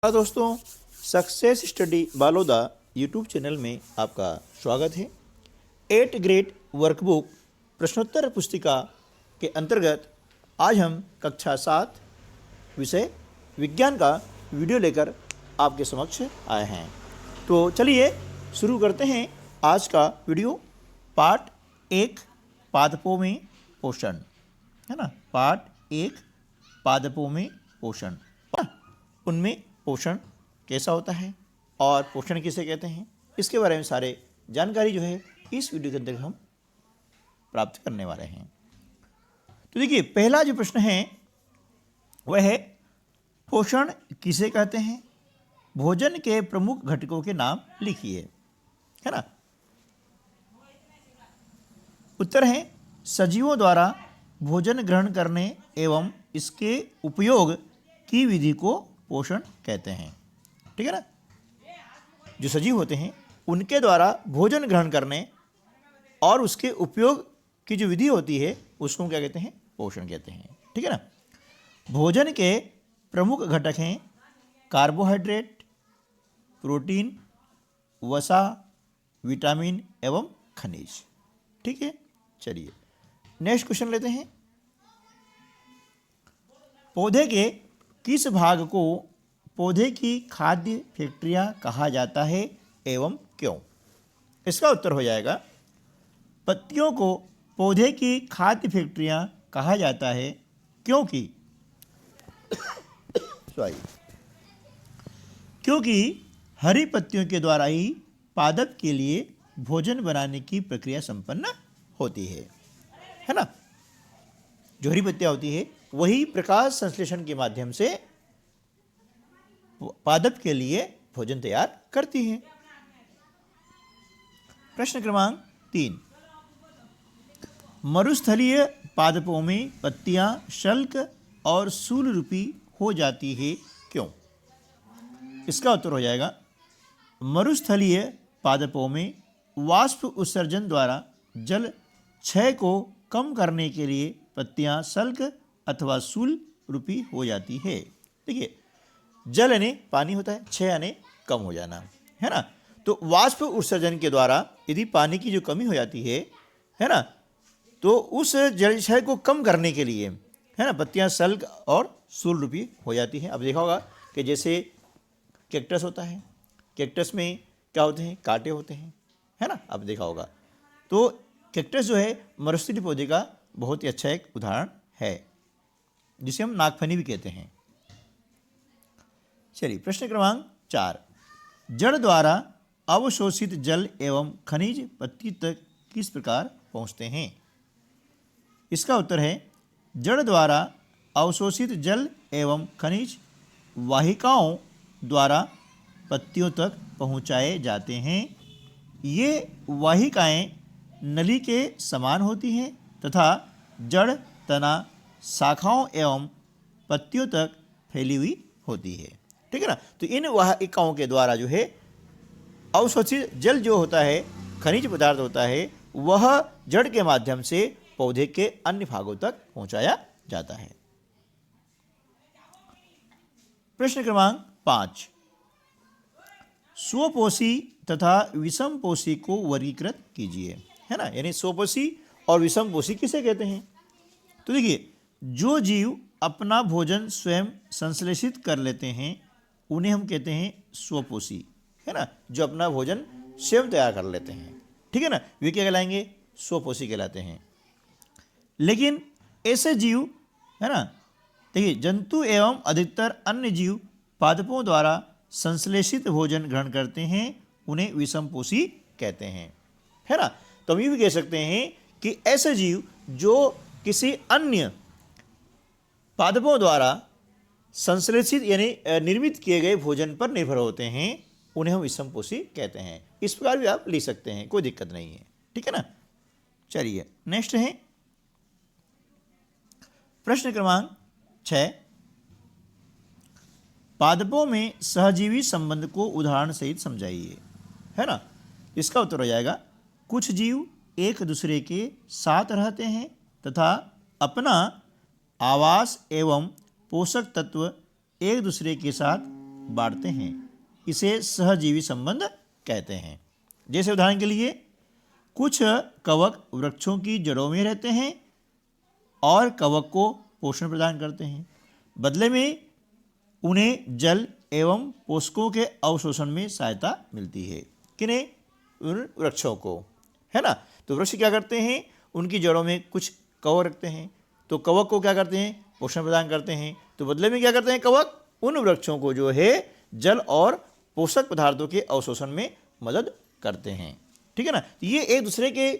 दोस्तों, success study Baloda YouTube channel में आपका स्वागत है। 8th ग्रेड वर्कबुक प्रश्नोत्तर पुस्तिका के अंतर्गत आज हम कक्षा 7 विषय विज्ञान का वीडियो लेकर आपके समक्ष आए हैं। तो चलिए शुरू करते हैं आज का वीडियो। पार्ट 1 पादपों में पोषण, है ना। पार्ट 1 पादपों में पोषण, उनमें पोषण कैसा होता है और पोषण किसे कहते हैं, इसके बारे में सारे जानकारी जो है इस वीडियो के अंदर हम प्राप्त करने वाले हैं। तो देखिए, पहला जो प्रश्न है वह है पोषण किसे कहते हैं, भोजन के प्रमुख घटकों के नाम लिखिए, है ना। उत्तर है सजीवों द्वारा भोजन ग्रहण करने एवं इसके उपयोग की विधि को पोषण कहते हैं, ठीक है ना। जो सजीव होते हैं उनके द्वारा भोजन ग्रहण करने और उसके उपयोग की जो विधि होती है उसको क्या कहते हैं, पोषण कहते हैं, ठीक है ना। भोजन के प्रमुख घटक हैं कार्बोहाइड्रेट, प्रोटीन, वसा, विटामिन एवं खनिज, ठीक है। चलिए नेक्स्ट क्वेश्चन लेते हैं। पौधे के किस भाग को पौधे की खाद्य फैक्ट्रियां कहा जाता है एवं क्यों। इसका उत्तर हो जाएगा पत्तियों को पौधे की खाद्य फैक्ट्रियां कहा जाता है क्योंकि हरी पत्तियों के द्वारा ही पादप के लिए भोजन बनाने की प्रक्रिया संपन्न होती है ना। जो हरी पत्तियां होती है वही प्रकाश संश्लेषण के माध्यम से पादप के लिए भोजन तैयार करती हैं। प्रश्न क्रमांक 3, मरुस्थलीय पादपों में पत्तियां शल्क और सूल रूपी हो जाती है क्यों। इसका उत्तर हो जाएगा मरुस्थलीय पादपों में वाष्प उत्सर्जन द्वारा जल क्षय को कम करने के लिए पत्तियां शल्क अथवा सूल रूपी हो जाती है। देखिए, जल यानी पानी होता है, क्षय यानी कम हो जाना, है ना। तो वाष्प उत्सर्जन के द्वारा यदि पानी की जो कमी हो जाती है ना, तो उस जल क्षय को कम करने के लिए, है ना, पत्तियां शल्क और सूल रूपी हो जाती हैं। अब देखा होगा कि जैसे कैक्टस होता है, कैक्टस में क्या होते हैं, कांटे होते हैं, है ना। अब देखा होगा तो कैक्टस जो है मरुस्थलीय पौधे का बहुत ही अच्छा एक उदाहरण है, जिसे हम नागफनी भी कहते हैं। चलिए प्रश्न क्रमांक 4, जड़ द्वारा अवशोषित जल एवं खनिज पत्ती तक किस प्रकार पहुंचते हैं। इसका उत्तर है जड़ द्वारा अवशोषित जल एवं खनिज वाहिकाओं द्वारा पत्तियों तक पहुंचाए जाते हैं। ये वाहिकाएं नली के समान होती हैं तथा जड़, तना, शाखाओं एवं पत्तियों तक फैली हुई होती है, ठीक है ना। तो इन वाहिकाओं के द्वारा जो है अवशोषित जल जो होता है, खनिज पदार्थ होता है, वह जड़ के माध्यम से पौधे के अन्य भागों तक पहुंचाया जाता है। प्रश्न क्रमांक 5, स्वपोषी तथा विषमपोषी को वर्गीकृत कीजिए, है ना। यानी स्वपोषी और विषमपोषी किसे कहते हैं। तो देखिए, जो जीव अपना भोजन स्वयं संश्लेषित कर लेते हैं उन्हें हम कहते हैं स्वपोषी, है ना। जो अपना भोजन स्वयं तैयार कर लेते हैं, ठीक है ना, वे क्या कहलाएंगे, स्वपोषी कहलाते हैं। लेकिन ऐसे जीव, है ना, देखिए जंतु एवं अधिकतर अन्य जीव पादपों द्वारा संश्लेषित भोजन ग्रहण करते हैं, उन्हें विषमपोषी कहते हैं, है ना। तो हम ये भी कह सकते हैं कि ऐसे जीव जो किसी अन्य पादपों द्वारा संश्लेषित यानी निर्मित किए गए भोजन पर निर्भर होते हैं, उन्हें हम विषमपोषी कहते हैं। इस प्रकार भी आप लिख सकते हैं, कोई दिक्कत नहीं है, ठीक है ना। चलिए नेक्स्ट है प्रश्न क्रमांक 6, पादपों में सहजीवी संबंध को उदाहरण सहित समझाइए, है ना। इसका उत्तर हो जाएगा कुछ जीव एक दूसरे के साथ रहते हैं तथा अपना आवास एवं पोषक तत्व एक दूसरे के साथ बांटते हैं, इसे सहजीवी संबंध कहते हैं। जैसे उदाहरण के लिए कुछ कवक वृक्षों की जड़ों में रहते हैं और कवक को पोषण प्रदान करते हैं, बदले में उन्हें जल एवं पोषकों के अवशोषण में सहायता मिलती है। किन्हें? उन वृक्षों को, है ना। तो वृक्ष क्या करते हैं? उनकी जड़ों में कुछ कवक रखते हैं, तो कवक को क्या करते हैं? पोषण प्रदान करते हैं। तो बदले में क्या करते हैं कवक? उन वृक्षों को जो है जल और पोषक पदार्थों के अवशोषण में मदद करते हैं, ठीक है ना। ये एक दूसरे के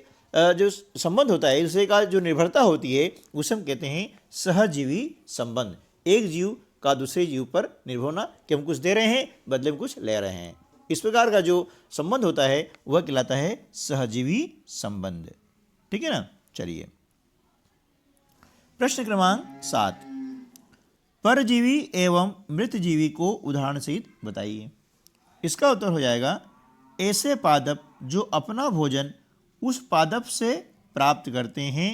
जो संबंध होता है, एक दूसरे का जो निर्भरता होती है, उसे हम कहते हैं सहजीवी संबंध। एक जीव का दूसरे जीव पर निर्भर होना कि हम कुछ दे रहे हैं, बदले में कुछ ले रहे हैं, इस प्रकार का जो संबंध होता है वह कहलाता है सहजीवी संबंध, ठीक है ना। चलिए प्रश्न क्रमांक 7, परजीवी एवं मृतजीवी को उदाहरण सहित बताइए। इसका उत्तर हो जाएगा ऐसे पादप जो अपना भोजन उस पादप से प्राप्त करते हैं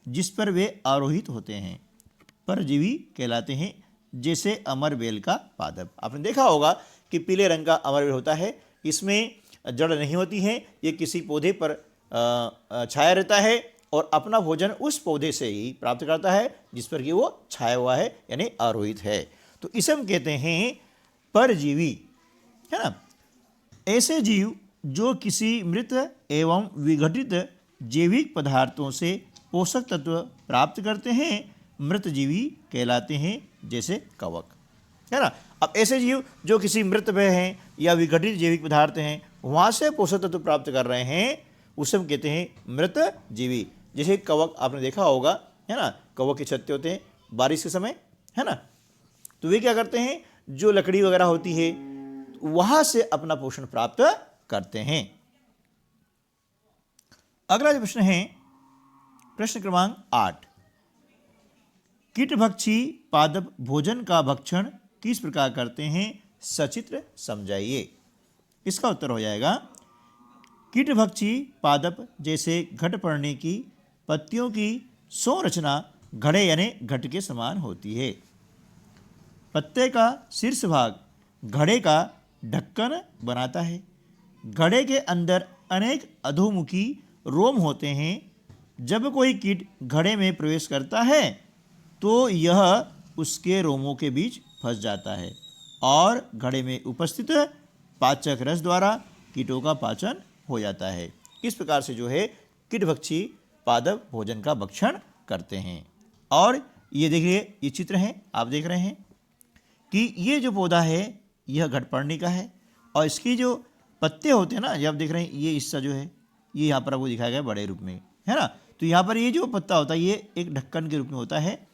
जिस पर वे आरोहित होते हैं, परजीवी कहलाते हैं। जैसे अमरबेल का पादप, आपने देखा होगा कि पीले रंग का अमरबेल होता है, इसमें जड़ नहीं होती है, ये किसी पौधे पर छाया रहता है और अपना भोजन उस पौधे से ही प्राप्त करता है जिस पर कि वो छाया हुआ है, यानी आरोहित है। तो इसे हम कहते हैं परजीवी, है ना। ऐसे जीव जो किसी मृत एवं विघटित जैविक पदार्थों से पोषक तत्व प्राप्त करते हैं, मृतजीवी कहलाते हैं। जैसे कवक, है ना। अब ऐसे जीव जो किसी मृत में हैं या विघटित जैविक पदार्थ हैं, वहाँ से पोषक तत्व प्राप्त कर रहे हैं, उसे हम कहते हैं मृतजीवी। जैसे कवक आपने देखा होगा, है ना, कवक के छत्ते होते हैं बारिश के समय, है ना। तो वे क्या करते हैं, जो लकड़ी वगैरह होती है वहाँ से अपना पोषण प्राप्त करते हैं। अगला जो प्रश्न है प्रश्न क्रमांक 8, कीटभक्षी पादप भोजन का भक्षण किस प्रकार करते हैं, सचित्र समझाइए। इसका उत्तर हो जाएगा कीटभक्षी पादप जैसे घटपर्णी की पत्तियों की संरचना घड़े यानी घट के समान होती है। पत्ते का शीर्ष भाग घड़े का ढक्कन बनाता है। घड़े के अंदर अनेक अधोमुखी रोम होते हैं। जब कोई कीट घड़े में प्रवेश करता है तो यह उसके रोमों के बीच फंस जाता है और घड़े में उपस्थित पाचक रस द्वारा कीटों का पाचन हो जाता है। इस प्रकार से जो है कीटभक्षी पादप भोजन का भक्षण करते हैं। और ये देखिए, ये चित्र है, आप देख रहे हैं कि ये जो पौधा है यह घटपर्णी का है और इसकी जो पत्ते होते हैं ना, जब देख रहे हैं ये हिस्सा जो है ये यहाँ पर आपको दिखाया गया बड़े रूप में, है ना। तो यहाँ पर ये जो पत्ता होता है ये एक ढक्कन के रूप में होता है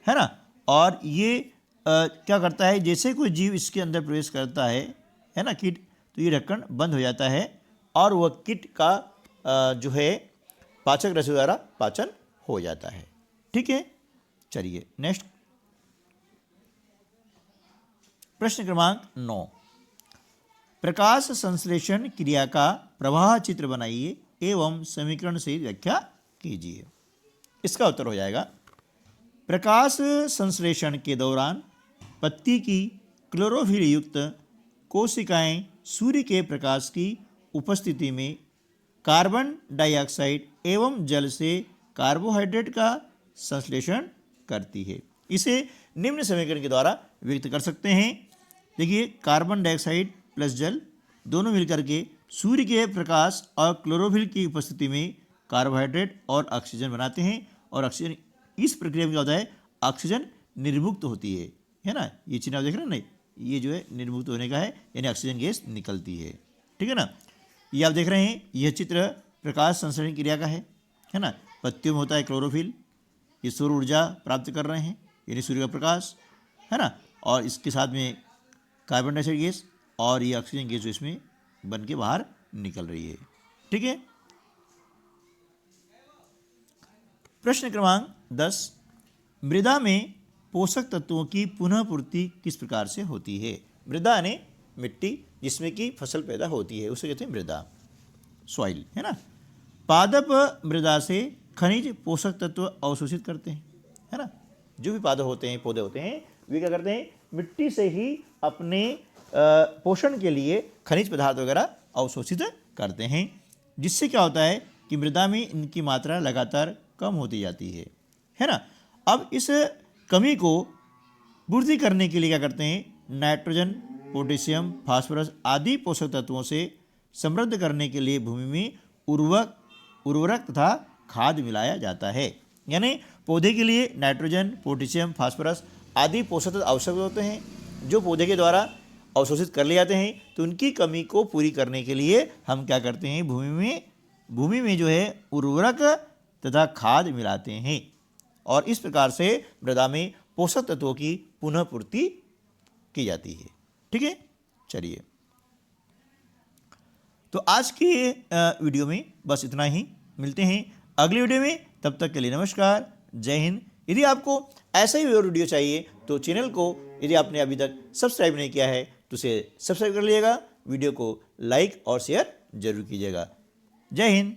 ना। और ये क्या करता है, जैसे कोई जीव इसके अंदर प्रवेश करता है ना कीट, तो ये ढक्कन बंद हो जाता है और वह कीट का जो है पाचक रस द्वारा पाचन हो जाता है, ठीक है। चलिए नेक्स्ट प्रश्न क्रमांक 9, प्रकाश संश्लेषण क्रिया का प्रवाह चित्र बनाइए एवं समीकरण से व्याख्या कीजिए। इसका उत्तर हो जाएगा प्रकाश संश्लेषण के दौरान पत्ती की क्लोरोफिल युक्त कोशिकाएं सूर्य के प्रकाश की उपस्थिति में कार्बन डाइऑक्साइड एवं जल से कार्बोहाइड्रेट का संश्लेषण करती है। इसे निम्न समीकरण के द्वारा व्यक्त कर सकते हैं। देखिए, कार्बन डाइऑक्साइड प्लस जल दोनों मिलकर के सूर्य के प्रकाश और क्लोरोफिल की उपस्थिति में कार्बोहाइड्रेट और ऑक्सीजन बनाते हैं और ऑक्सीजन इस प्रक्रिया में क्या होता है, ऑक्सीजन निर्मुक्त होती है ना। ये चिन्ह आप देख रहे हैं ना, ये जो है निर्मुक्त होने का है, यानी ऑक्सीजन गैस निकलती है, ठीक है ना। ये आप देख रहे हैं, यह चित्र प्रकाश संश्लेषण क्रिया का है ना। पत्तियों में होता है क्लोरोफिल, ये सौर ऊर्जा प्राप्त कर रहे हैं यानी सूर्य का प्रकाश, है ना। और इसके साथ में कार्बन डाइऑक्साइड गैस और ये ऑक्सीजन गैस जो इसमें बन के बाहर निकल रही है, ठीक है। प्रश्न क्रमांक 10, मृदा में पोषक तत्वों की पुनः पूर्ति किस प्रकार से होती है। मृदा यानी मिट्टी जिसमें कि फसल पैदा होती है उसे कहते हैं मृदा, सॉइल, है ना। पादप मृदा से खनिज पोषक तत्व अवशोषित करते हैं, है ना। जो भी पादप होते हैं, पौधे होते हैं, वे क्या करते हैं, मिट्टी से ही अपने पोषण के लिए खनिज पदार्थ वगैरह अवशोषित करते हैं, जिससे क्या होता है कि मृदा में इनकी मात्रा लगातार कम होती जाती है ना। अब इस कमी को पूर्ति करने के लिए क्या करते हैं, नाइट्रोजन, पोटेशियम, फास्फोरस आदि पोषक तत्वों से समृद्ध करने के लिए भूमि में उर्वरक तथा खाद मिलाया जाता है। यानी पौधे के लिए नाइट्रोजन, पोटेशियम, फास्फोरस आदि पोषक तत्व आवश्यक होते हैं जो पौधे के द्वारा अवशोषित कर लिए जाते हैं। तो उनकी कमी को पूरी करने के लिए हम क्या करते हैं, भूमि में जो है उर्वरक तथा खाद मिलाते हैं और इस प्रकार से मृदा में पोषक तत्वों की पुनः पूर्ति की जाती है। ठीक है, चलिए तो आज के वीडियो में बस इतना ही। मिलते हैं अगले वीडियो में, तब तक के लिए नमस्कार, जय हिंद। यदि आपको ऐसा ही और वीडियो चाहिए तो चैनल को यदि आपने अभी तक सब्सक्राइब नहीं किया है तो उसे सब्सक्राइब कर लीजिएगा, वीडियो को लाइक और शेयर जरूर कीजिएगा। जय हिंद।